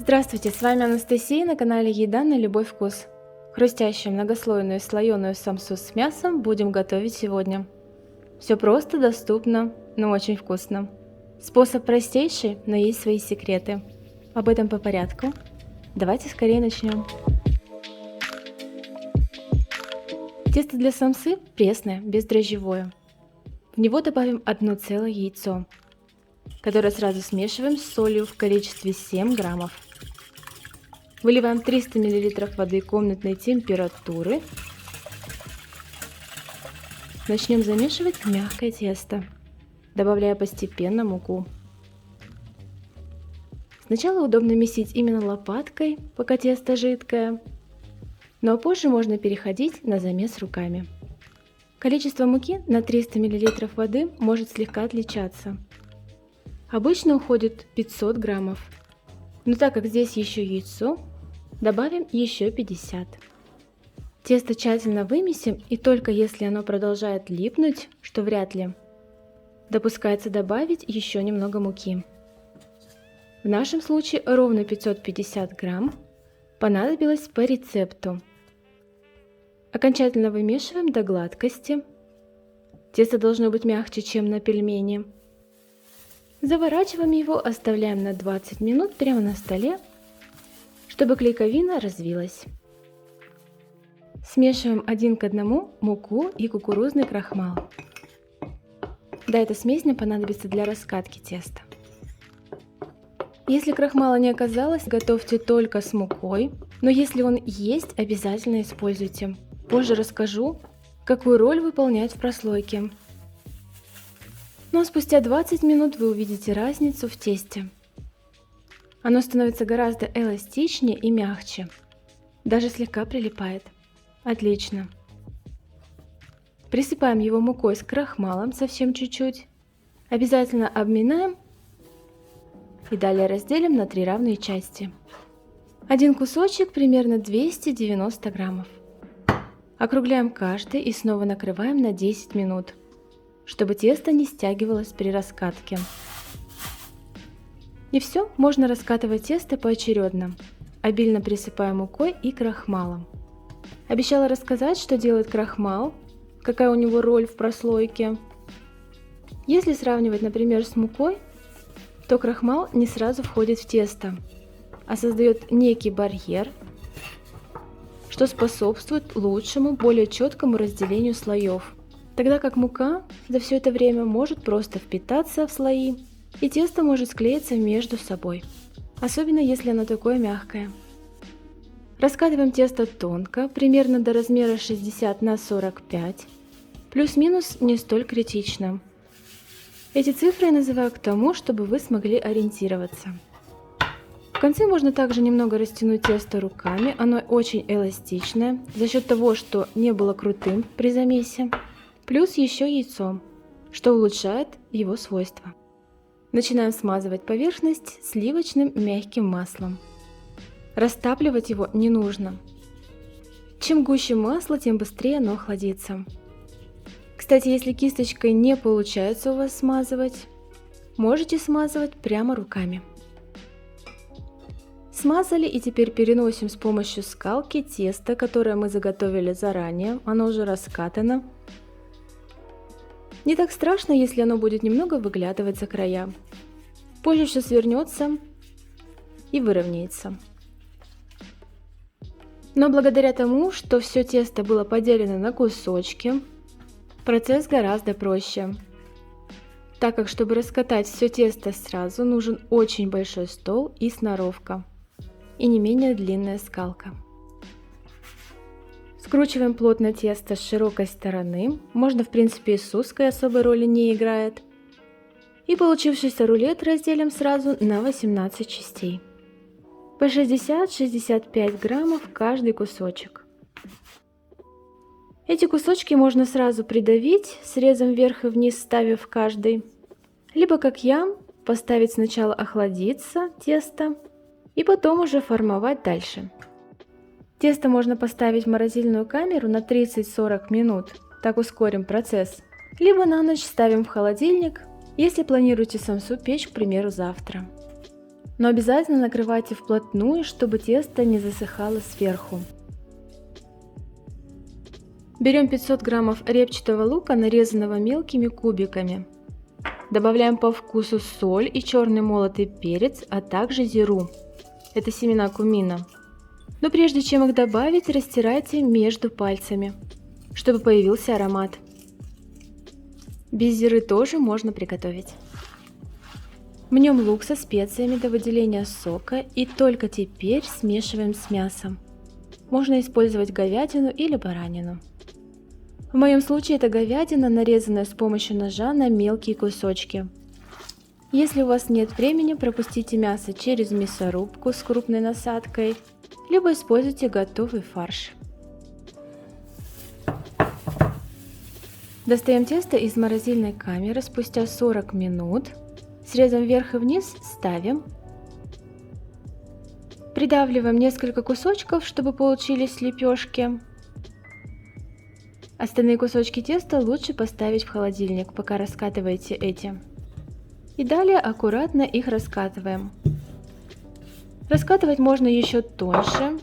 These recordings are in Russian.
Здравствуйте, с вами Анастасия на канале Еда на любой вкус. Хрустящую многослойную слоеную самсу с мясом будем готовить сегодня. Все просто, доступно, но очень вкусно. Способ простейший, но есть свои секреты. Об этом по порядку. Давайте скорее начнем. Тесто для самсы пресное, бездрожжевое. В него добавим 1 целое яйцо, которое сразу смешиваем с солью в количестве 7 граммов. Выливаем 300 мл воды комнатной температуры. Начнем замешивать мягкое тесто, добавляя постепенно муку. Сначала удобно месить именно лопаткой, пока тесто жидкое, но позже можно переходить на замес руками. Количество муки на 300 мл воды может слегка отличаться. Обычно уходит 500 граммов. Но так как здесь еще яйцо, добавим еще 50. Тесто тщательно вымесим, и только если оно продолжает липнуть, что вряд ли, допускается добавить еще немного муки. В нашем случае ровно 550 грамм понадобилось по рецепту. Окончательно вымешиваем до гладкости. Тесто должно быть мягче, чем на пельмени. Заворачиваем его, оставляем на 20 минут прямо на столе, чтобы клейковина развилась. Смешиваем 1 к 1 муку и кукурузный крахмал. Да, эта смесь нам понадобится для раскатки теста. Если крахмала не оказалось, готовьте только с мукой, но если он есть, обязательно используйте. Позже расскажу, какую роль выполняет в прослойке. Но спустя 20 минут вы увидите разницу в тесте. Оно становится гораздо эластичнее и мягче. Даже слегка прилипает. Отлично. Присыпаем его мукой с крахмалом, совсем чуть-чуть. Обязательно обминаем и далее разделим на 3 равные части. Один кусочек примерно 290 граммов. Округляем каждый и снова накрываем на 10 минут, чтобы тесто не стягивалось при раскатке. И все, можно раскатывать тесто поочередно. Обильно присыпая мукой и крахмалом. Обещала рассказать, что делает крахмал, какая у него роль в прослойке. Если сравнивать, например, с мукой, то крахмал не сразу входит в тесто, а создает некий барьер, что способствует лучшему, более четкому разделению слоев. Тогда как мука за все это время может просто впитаться в слои, и тесто может склеиться между собой, особенно если оно такое мягкое. Раскатываем тесто тонко, примерно до размера 60 на 45, плюс-минус не столь критично. Эти цифры я называю к тому, чтобы вы смогли ориентироваться. В конце можно также немного растянуть тесто руками, оно очень эластичное, за счет того, что не было крутым при замесе, плюс еще яйцо, что улучшает его свойства. Начинаем смазывать поверхность сливочным мягким маслом. Растапливать его не нужно. Чем гуще масло, тем быстрее оно охладится. Кстати, если кисточкой не получается у вас смазывать, можете смазывать прямо руками. Смазали, и теперь переносим с помощью скалки тесто, которое мы заготовили заранее, оно уже раскатано. Не так страшно, если оно будет немного выглядывать за края. Позже все свернется и выровняется. Но благодаря тому, что все тесто было поделено на кусочки, процесс гораздо проще. Так как, чтобы раскатать все тесто сразу, нужен очень большой стол и сноровка, и не менее длинная скалка. Скручиваем плотно тесто с широкой стороны, можно в принципе и с узкой, особой роли не играет. И получившийся рулет разделим сразу на 18 частей. По 60-65 граммов каждый кусочек. Эти кусочки можно сразу придавить, срезом вверх и вниз ставив каждый. Либо, как я, поставить сначала охладиться тесто и потом уже формовать дальше. Тесто можно поставить в морозильную камеру на 30-40 минут, так ускорим процесс. Либо на ночь ставим в холодильник, если планируете самсу печь, к примеру, завтра. Но обязательно накрывайте вплотную, чтобы тесто не засыхало сверху. Берем 500 граммов репчатого лука, нарезанного мелкими кубиками. Добавляем по вкусу соль и черный молотый перец, а также зиру. Это семена кумина. Но прежде чем их добавить, растирайте между пальцами, чтобы появился аромат. Без зиры тоже можно приготовить. Мнем лук со специями до выделения сока и только теперь смешиваем с мясом. Можно использовать говядину или баранину. В моем случае это говядина, нарезанная с помощью ножа на мелкие кусочки. Если у вас нет времени, пропустите мясо через мясорубку с крупной насадкой, либо используйте готовый фарш. Достаем тесто из морозильной камеры спустя 40 минут. Срезом вверх и вниз ставим. Придавливаем несколько кусочков, чтобы получились лепешки. Остальные кусочки теста лучше поставить в холодильник, пока раскатываете эти. И далее аккуратно их раскатываем. Раскатывать можно еще тоньше.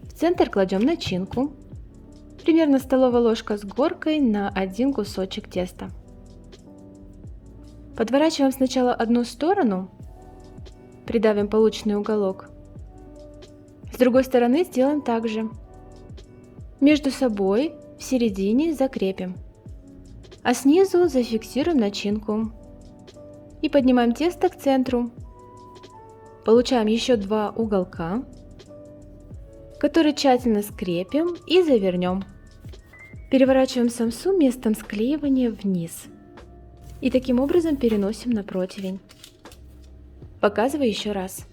В центр кладем начинку. Примерно столовая ложка с горкой на один кусочек теста. Подворачиваем сначала одну сторону, придавим полученный уголок. С другой стороны сделаем так же. Между собой в середине закрепим, а снизу зафиксируем начинку. И поднимаем тесто к центру. Получаем еще два уголка, которые тщательно скрепим и завернем. Переворачиваем самсу местом склеивания вниз. И таким образом переносим на противень. Показываю еще раз.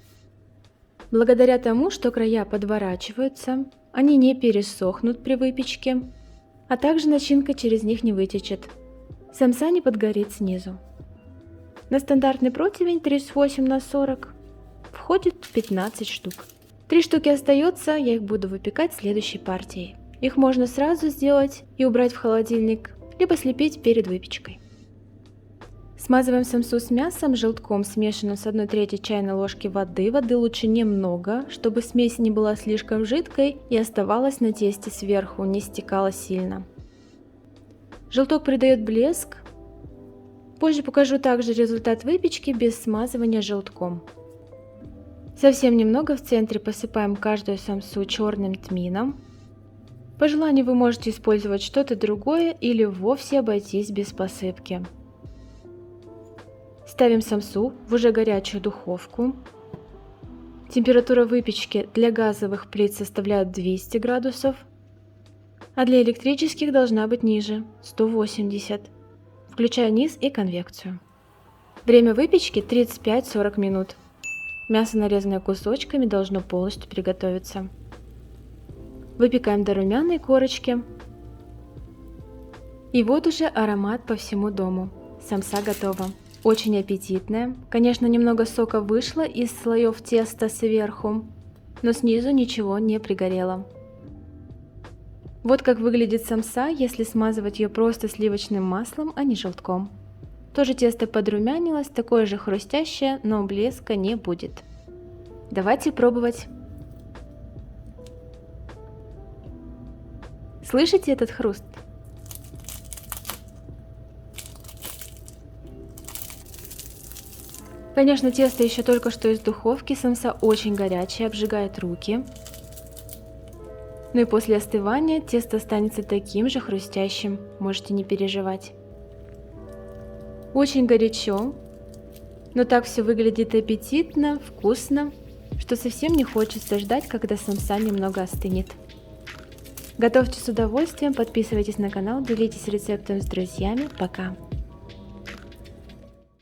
Благодаря тому, что края подворачиваются, они не пересохнут при выпечке, а также начинка через них не вытечет. Самса не подгорит снизу. На стандартный противень 38 на 40 входит 15 штук. 3 штуки остается, я их буду выпекать следующей партией. Их можно сразу сделать и убрать в холодильник, либо слепить перед выпечкой. Смазываем самсу с мясом желтком, смешанным с 1/3 чайной ложки воды. Воды лучше немного, чтобы смесь не была слишком жидкой и оставалась на тесте сверху, не стекала сильно. Желток придает блеск. Позже покажу также результат выпечки без смазывания желтком. Совсем немного в центре посыпаем каждую самсу черным тмином. По желанию вы можете использовать что-то другое или вовсе обойтись без посыпки. Ставим самсу в уже горячую духовку. Температура выпечки для газовых плит составляет 200 градусов, а для электрических должна быть ниже – 180, включая низ и конвекцию. Время выпечки 35-40 минут. Мясо, нарезанное кусочками, должно полностью приготовиться. Выпекаем до румяной корочки. И вот уже аромат по всему дому. Самса готова. Очень аппетитная. Конечно, немного сока вышло из слоев теста сверху, но снизу ничего не пригорело. Вот как выглядит самса, если смазывать ее просто сливочным маслом, а не желтком. Тоже тесто подрумянилось, такое же хрустящее, но блеска не будет. Давайте пробовать. Слышите этот хруст? Конечно, тесто еще только что из духовки, самса очень горячая, обжигает руки. Ну и после остывания тесто останется таким же хрустящим, можете не переживать. Очень горячо, но так все выглядит аппетитно, вкусно, что совсем не хочется ждать, когда самса немного остынет. Готовьте с удовольствием, подписывайтесь на канал, делитесь рецептом с друзьями. Пока!